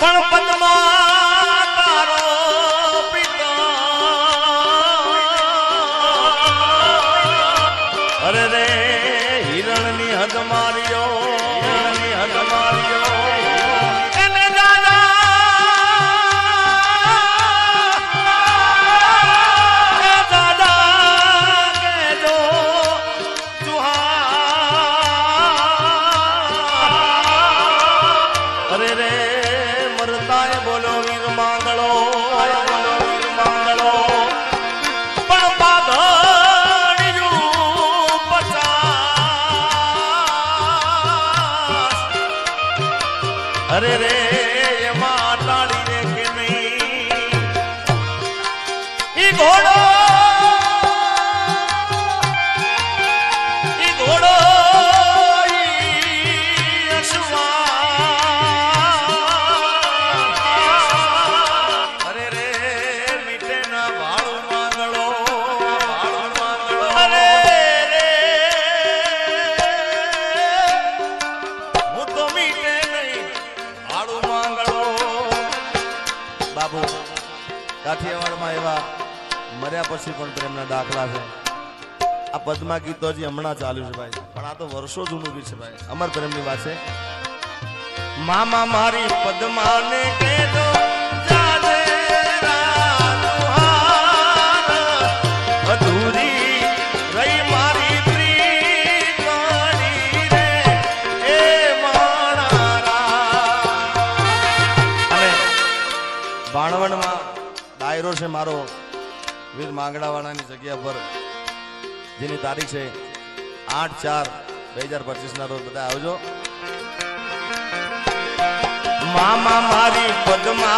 પણ પદ્મા તારો પિતા અરે રે હિરણની હદ માર્યો એને દાદા કેજો જુહાર અરે રે મરતાય બોલો વીર માંગળો પણ બાધણિયું પચાસ અરે રે એમાં ટાળી રે કે નહીં ઈ ઘોડો કાઠિયાવાડમાં એવા મર્યા પછી પણ પ્રેમના દાખલા છે. આ પદ્મા ગીતો હજી હમણાં ચાલ્યું છે ભાઈ, પણ આ તો વર્ષો જૂનું ગીત છે ભાઈ. અમર પ્રેમની વાત છે. મામા મારી પદ્માને કહેજો જાજે રાજુહાર અધૂરી રહી મારી પ્રીતણી રે એ માણારા. અને બાણવણમાં ડાયરો છે મારો વીર માંગડાવાળાની જગ્યા પર, જેની તારીખ છે 8/4/2025 ના રોજ. બધા આવજો. મામા મારી પદ્મા